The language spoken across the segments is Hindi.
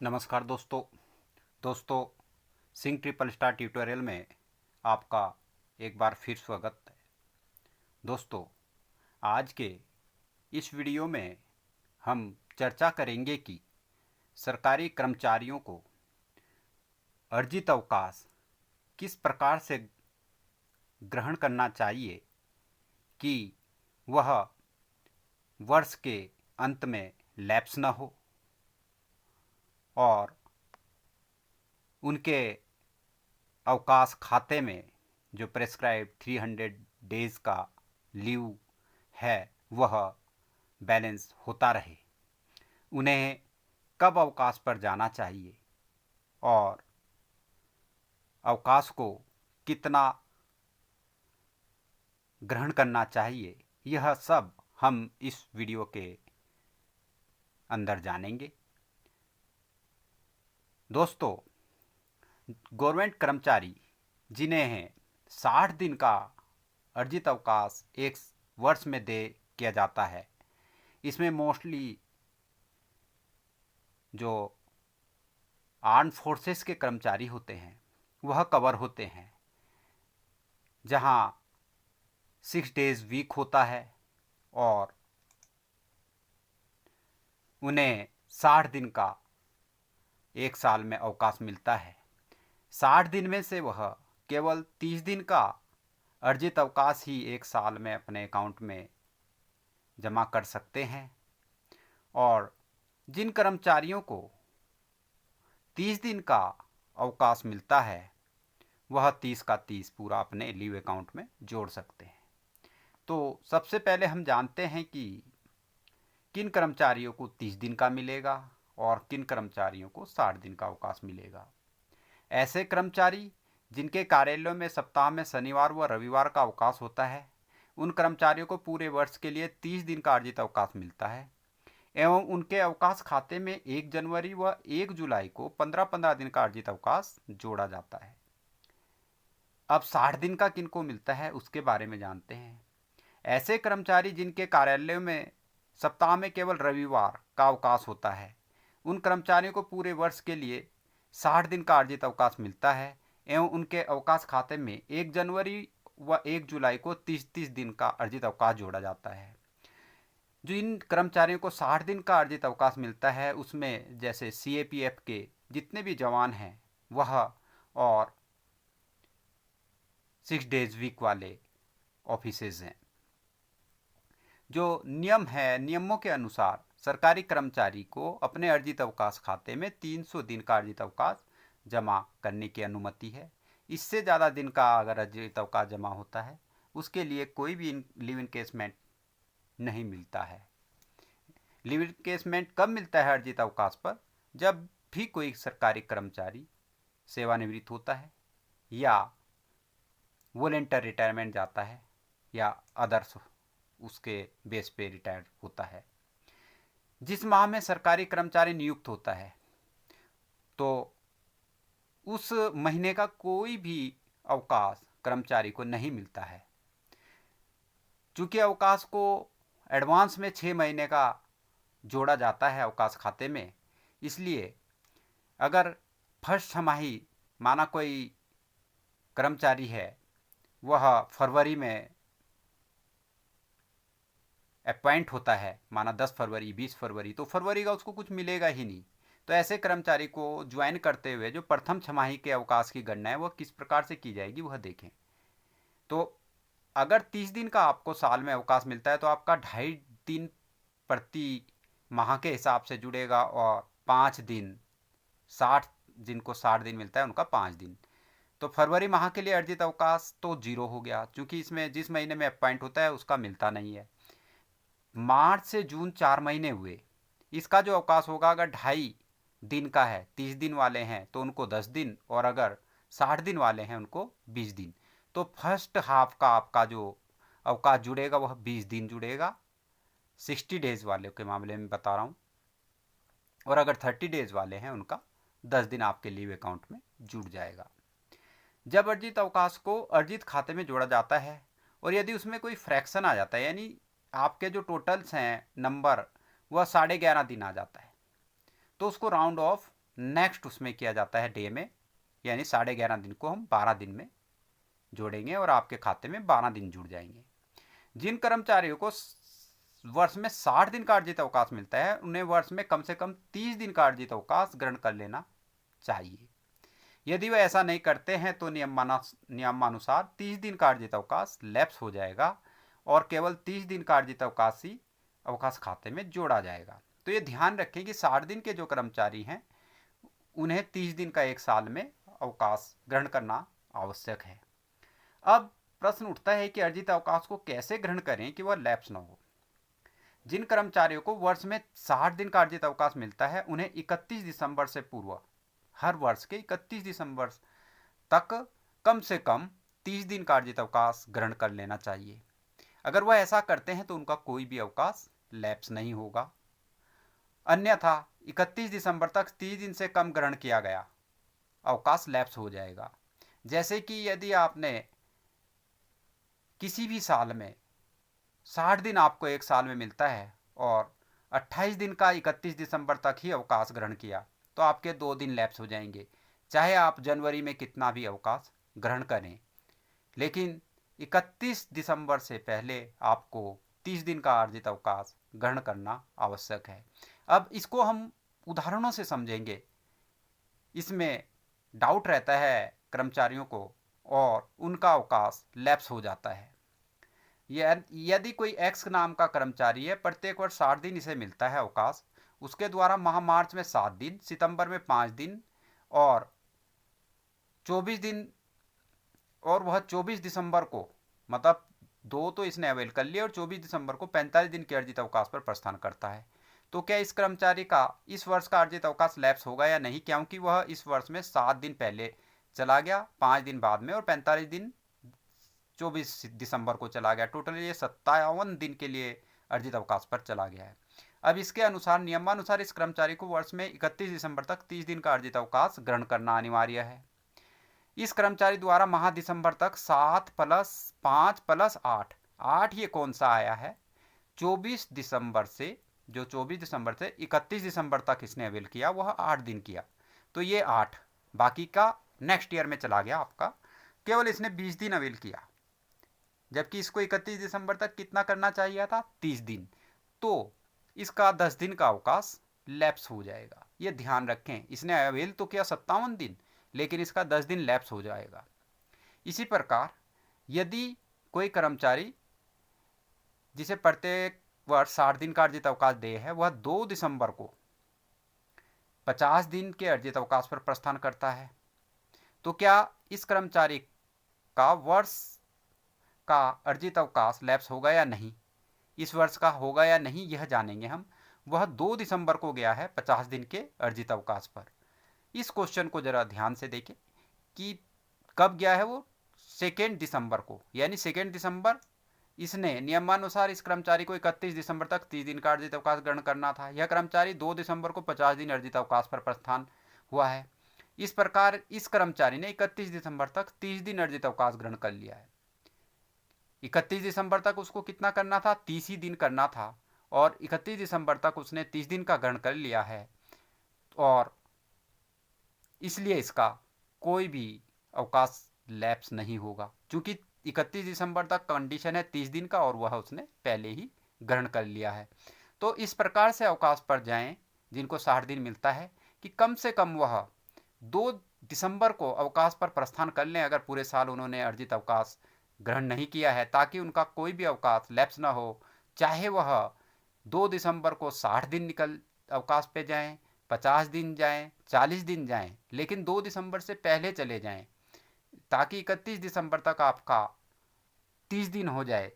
नमस्कार दोस्तों सिंह ट्रिपल स्टार ट्यूटोरियल में आपका एक बार फिर स्वागत है। दोस्तों, आज के इस वीडियो में हम चर्चा करेंगे कि सरकारी कर्मचारियों को अर्जित अवकाश किस प्रकार से ग्रहण करना चाहिए कि वह वर्ष के अंत में लैप्स न हो और उनके अवकाश खाते में जो प्रेस्क्राइब 300 डेज का लीव है वह बैलेंस होता रहे। उन्हें कब अवकाश पर जाना चाहिए और अवकाश को कितना ग्रहण करना चाहिए, यह सब हम इस वीडियो के अंदर जानेंगे। दोस्तों, गवर्नमेंट कर्मचारी जिन्हें 60 दिन का अर्जित अवकाश एक वर्ष में दे किया जाता है, इसमें मोस्टली जो आर्म फोर्सेस के कर्मचारी होते हैं वह कवर होते हैं, जहां 6 डेज वीक होता है और उन्हें 60 दिन का एक साल में अवकाश मिलता है। 60 दिन में से वह केवल 30 दिन का अर्जित अवकाश ही एक साल में अपने अकाउंट में जमा कर सकते हैं और जिन कर्मचारियों को 30 दिन का अवकाश मिलता है वह 30 का 30 पूरा अपने लीव अकाउंट में जोड़ सकते हैं। तो सबसे पहले हम जानते हैं कि किन कर्मचारियों को 30 दिन का मिलेगा और किन कर्मचारियों को 60 दिन का अवकाश मिलेगा। ऐसे कर्मचारी जिनके कार्यालयों में सप्ताह में शनिवार व रविवार का अवकाश होता है, उन कर्मचारियों को पूरे वर्ष के लिए 30 दिन का अर्जित अवकाश मिलता है एवं उनके अवकाश खाते में 1 जनवरी व 1 जुलाई को 15-15 दिन का अर्जित अवकाश जोड़ा जाता है। अब 60 दिन का किनको मिलता है उसके बारे में जानते हैं। ऐसे कर्मचारी जिनके कार्यालयों में सप्ताह में केवल रविवार का अवकाश होता है, उन कर्मचारियों को पूरे वर्ष के लिए 60 दिन का अर्जित अवकाश मिलता है एवं उनके अवकाश खाते में 1 जनवरी व 1 जुलाई को 30-30 दिन का अर्जित अवकाश जोड़ा जाता है। जो इन कर्मचारियों को 60 दिन का अर्जित अवकाश मिलता है उसमें जैसे CAPF के जितने भी जवान हैं वह और 6 डेज वीक वाले ऑफिसर्स हैं। जो नियम है, नियमों के अनुसार सरकारी कर्मचारी को अपने अर्जित अवकाश खाते में 300 दिन का अर्जित अवकाश जमा करने की अनुमति है। इससे ज़्यादा दिन का अगर अर्जित अवकाश जमा होता है उसके लिए कोई भी लीव इनकेसमेंट नहीं मिलता है। लीव इनकेसमेंट कब मिलता है अर्जित अवकाश पर? जब भी कोई सरकारी कर्मचारी सेवानिवृत्त होता है या वॉलंटियर रिटायरमेंट जाता है या अदर्स उसके बेस पे रिटायर होता है। जिस माह में सरकारी कर्मचारी नियुक्त होता है तो उस महीने का कोई भी अवकाश कर्मचारी को नहीं मिलता है। चूंकि अवकाश को एडवांस में 6 महीने का जोड़ा जाता है अवकाश खाते में, इसलिए अगर फर्स्ट छमाही माना कोई कर्मचारी है वह फरवरी में अपॉइंट होता है, माना 10 फरवरी 20 फरवरी, तो फरवरी का उसको कुछ मिलेगा ही नहीं। तो ऐसे कर्मचारी को ज्वाइन करते हुए जो प्रथम छमाही के अवकाश की गणना है वह किस प्रकार से की जाएगी वह देखें। तो अगर 30 दिन का आपको साल में अवकाश मिलता है तो आपका 2.5 दिन प्रति माह के हिसाब से जुड़ेगा और 5 दिन 60 जिनको 60 दिन मिलता है उनका 5 दिन। तो फरवरी माह के लिए अर्जित अवकाश तो 0 हो गया, क्योंकि इसमें जिस महीने में अपॉइंट होता है उसका मिलता नहीं है। मार्च से जून 4 महीने हुए, इसका जो अवकाश होगा अगर 2.5 दिन का है, 30 दिन वाले हैं तो उनको 10 दिन और अगर 60 दिन वाले हैं उनको 20 दिन। तो फर्स्ट हाफ का आपका जो अवकाश जुड़ेगा वह 20 दिन जुड़ेगा, 60 डेज वाले के मामले में बता रहा हूँ, और अगर 30 डेज वाले हैं उनका 10 दिन आपके लीव अकाउंट में जुड़ जाएगा। जब अर्जित अवकाश को अर्जित खाते में जोड़ा जाता है और यदि उसमें कोई फ्रैक्शन आ जाता है, यानी आपके जो टोटल्स हैं नंबर वह 11.5 दिन आ जाता है, तो उसको राउंड ऑफ नेक्स्ट उसमें किया जाता है डे में, यानी 11.5 दिन को हम 12 दिन में जोड़ेंगे और आपके खाते में 12 दिन जुड़ जाएंगे। जिन कर्मचारियों को वर्ष में 60 दिन का अर्जित अवकाश मिलता है उन्हें वर्ष में कम से कम 30 दिन का अर्जित अवकाश ग्रहण कर लेना चाहिए। यदि वे ऐसा नहीं करते हैं तो नियमानुसार 30 दिन का अर्जित अवकाश लैप्स हो जाएगा और केवल 30 दिन का अर्जित अवकाश ही अवकाश खाते में जोड़ा जाएगा। तो ये ध्यान रखें कि 60 दिन के जो कर्मचारी हैं उन्हें 30 दिन का एक साल में अवकाश ग्रहण करना आवश्यक है। अब प्रश्न उठता है कि अर्जित अवकाश को कैसे ग्रहण करें कि वह लैप्स न हो। जिन कर्मचारियों को वर्ष में 60 दिन का अर्जित अवकाश मिलता है उन्हें 31 दिसंबर से पूर्व हर वर्ष के 31 दिसंबर तक कम से कम 30 दिन का अर्जित अवकाश ग्रहण कर लेना चाहिए। अगर वह ऐसा करते हैं तो उनका कोई भी अवकाश लैप्स नहीं होगा। अन्यथा 31 दिसंबर तक 30 दिन से कम ग्रहण किया गया अवकाश लैप्स हो जाएगा। जैसे कि यदि आपने किसी भी साल में 60 दिन आपको एक साल में मिलता है और 28 दिन का 31 दिसंबर तक ही अवकाश ग्रहण किया तो आपके 2 दिन लैप्स हो जाएंगे, चाहे आप जनवरी में कितना भी अवकाश ग्रहण करें। लेकिन 31 दिसंबर से पहले आपको 30 दिन का अर्जित अवकाश ग्रहण करना आवश्यक है। अब इसको हम उदाहरणों से समझेंगे। इसमें डाउट रहता है कर्मचारियों को और उनका अवकाश लैप्स हो जाता है। यदि कोई एक्स नाम का कर्मचारी है, प्रत्येक वर्ष 60 दिन इसे मिलता है अवकाश। उसके द्वारा माह मार्च में 7 दिन, सितंबर में 5 दिन और 24 दिन, और वह 24 दिसंबर को, मतलब 2 तो इसने अवेल कर लिया और 24 दिसंबर को 45 दिन के अर्जित अवकाश पर प्रस्थान करता है। तो क्या इस कर्मचारी का इस वर्ष का अर्जित अवकाश लैप्स होगा या नहीं, क्योंकि वह इस वर्ष में 7 दिन पहले चला गया, 5 दिन बाद में और 45 दिन 24 दिसंबर को चला गया। टोटल ये 57 दिन के लिए अर्जित अवकाश पर चला गया है। अब इसके अनुसार नियमानुसार इस कर्मचारी को वर्ष में 31 दिसंबर तक 30 दिन का अर्जित अवकाश ग्रहण करना अनिवार्य है। इस कर्मचारी द्वारा माह दिसंबर तक 7 + 5 + 8 ये कौन सा आया है? 24 दिसंबर से 31 दिसंबर तक इसने अवेल किया वह 8 दिन किया, तो ये 8 बाकी का नेक्स्ट ईयर में चला गया आपका। केवल इसने 20 दिन अवेल किया, जबकि इसको 31 दिसंबर तक कितना करना चाहिए था? 30 दिन। तो इसका 10 दिन का अवकाश लैप्स हो जाएगा। ये ध्यान रखें, इसने अवेल तो किया 57 दिन, लेकिन इसका 10 दिन लैप्स हो जाएगा। इसी प्रकार यदि कोई कर्मचारी जिसे प्रत्येक वर्ष 60 दिन का अर्जित अवकाश दे है, वह 2 दिसंबर को 50 दिन के अर्जित अवकाश पर प्रस्थान करता है, तो क्या इस कर्मचारी का वर्ष का अर्जित अवकाश लैप्स होगा या नहीं? इस वर्ष का होगा या नहीं यह जानेंगे हम। वह 2 दिसंबर को गया है 50 दिन के अर्जित अवकाश पर। इस क्वेश्चन को जरा ध्यान से देखें कि कब गया है वो? 2 दिसंबर को, यानी 2 दिसंबर इसने नियमानुसार इस कर्मचारी को 31 दिसंबर तक 30 दिन का अर्जित अवकाश ग्रहण करना था। यह कर्मचारी 2 दिसंबर को 50 दिन अर्जित अवकाश पर प्रस्थान हुआ है। इस प्रकार इस कर्मचारी ने 31 दिसंबर तक 30 दिन अर्जित अवकाश ग्रहण कर लिया है। 31 दिसंबर तक उसको कितना करना था? 30 ही दिन करना था, और 31 दिसंबर तक उसने 30 दिन का ग्रहण कर लिया है, और इसलिए इसका कोई भी अवकाश लैप्स नहीं होगा, क्योंकि 31 दिसंबर तक कंडीशन है 30 दिन का और वह उसने पहले ही ग्रहण कर लिया है। तो इस प्रकार से अवकाश पर जाएं जिनको 60 दिन मिलता है कि कम से कम वह 2 दिसंबर को अवकाश पर प्रस्थान कर लें, अगर पूरे साल उन्होंने अर्जित अवकाश ग्रहण नहीं किया है, ताकि उनका कोई भी अवकाश लैप्स ना हो। चाहे वह 2 दिसंबर को 60 दिन निकल अवकाश पे जाएं, 50 दिन जाएं, 40 दिन जाएं, लेकिन 2 दिसंबर से पहले चले जाएं, ताकि 31 दिसंबर तक आपका 30 दिन हो जाए।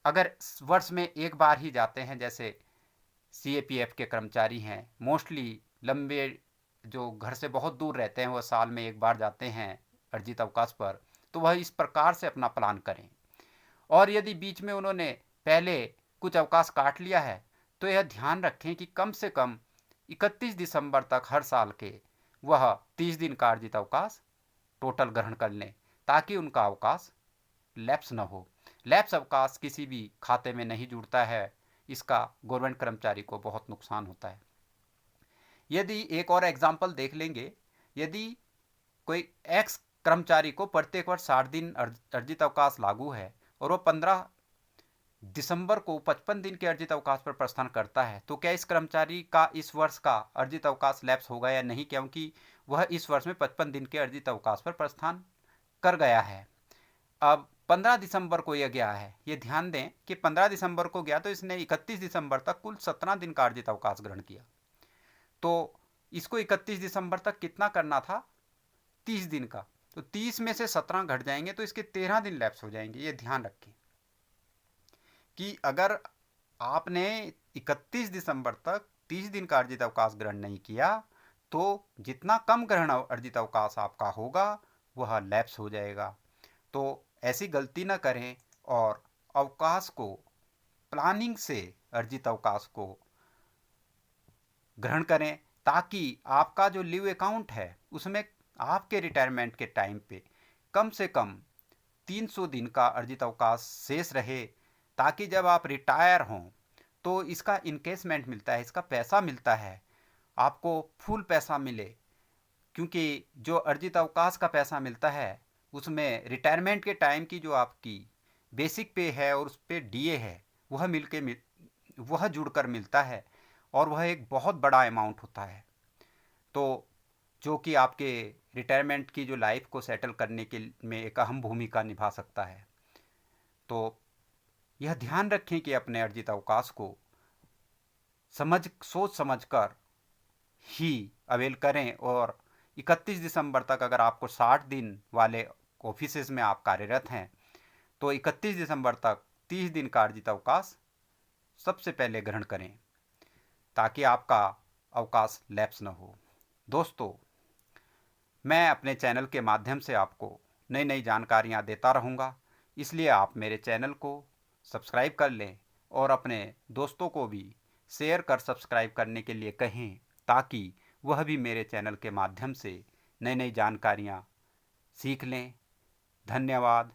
अगर वर्ष में एक बार ही जाते हैं, जैसे CAPF के कर्मचारी हैं, मोस्टली लंबे जो घर से बहुत दूर रहते हैं, वह साल में एक बार जाते हैं अर्जित अवकाश पर, तो वह इस प्रकार से अपना प्लान करें। और यदि बीच में उन्होंने पहले कुछ अवकाश काट लिया है तो यह ध्यान रखें कि कम से कम 31 दिसंबर तक हर साल के वह 30 दिन का अर्जित अवकाश टोटल ग्रहण कर लें, ताकि उनका अवकाश लैप्स न हो। लैप्स अवकाश किसी भी खाते में नहीं जुड़ता है, इसका गवर्नमेंट कर्मचारी को बहुत नुकसान होता है। यदि एक और एग्जाम्पल देख लेंगे, यदि कोई एक्स कर्मचारी को प्रत्येक वर्ष 60 दिन अर्जित अवकाश लागू है और वो 15 दिसंबर को 55 दिन के अर्जित अवकाश पर प्रस्थान करता है, तो क्या इस कर्मचारी का इस वर्ष का अर्जित अवकाश लैप्स होगा या नहीं, क्योंकि वह इस वर्ष में 55 दिन के अर्जित अवकाश पर प्रस्थान कर गया है। अब 15 दिसंबर को यह गया है, ये ध्यान दें कि 15 दिसंबर को गया तो इसने 31 दिसंबर तक कुल 17 दिन का अर्जित अवकाश ग्रहण किया। तो इसको 31 दिसंबर तक कितना करना था, 30 दिन का। तो 30 में से 17 घट जाएंगे तो इसके 13 दिन लैप्स हो जाएंगे। ये ध्यान रखें कि अगर आपने 31 दिसंबर तक 30 दिन का अर्जित अवकाश ग्रहण नहीं किया तो जितना कम ग्रहण अर्जित अवकाश आपका होगा वह लैप्स हो जाएगा। तो ऐसी गलती न करें और अवकाश को प्लानिंग से अर्जित अवकाश को ग्रहण करें, ताकि आपका जो लीव अकाउंट है उसमें आपके रिटायरमेंट के टाइम पे कम से कम 300 दिन का अर्जित अवकाश शेष रहे, ताकि जब आप रिटायर हों तो इसका इनकेसमेंट मिलता है, इसका पैसा मिलता है, आपको फुल पैसा मिले। क्योंकि जो अर्जित अवकाश का पैसा मिलता है उसमें रिटायरमेंट के टाइम की जो आपकी बेसिक पे है और उस पर डीए है वह जुड़कर मिलता है और वह एक बहुत बड़ा अमाउंट होता है, तो जो कि आपके रिटायरमेंट की जो लाइफ को सेटल करने के में एक अहम भूमिका निभा सकता है। तो यह ध्यान रखें कि अपने अर्जित अवकाश को सोच समझ कर ही अवेल करें और 31 दिसंबर तक अगर आपको 60 दिन वाले ऑफिसेज में आप कार्यरत हैं तो 31 दिसंबर तक 30 दिन का अर्जित अवकाश सबसे पहले ग्रहण करें, ताकि आपका अवकाश लैप्स न हो। दोस्तों, मैं अपने चैनल के माध्यम से आपको नई नई जानकारियाँ देता रहूँगा, इसलिए आप मेरे चैनल को सब्सक्राइब कर लें और अपने दोस्तों को भी शेयर कर सब्सक्राइब करने के लिए कहें, ताकि वह भी मेरे चैनल के माध्यम से नई नई जानकारियाँ सीख लें। धन्यवाद।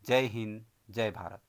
जय हिंद, जय भारत।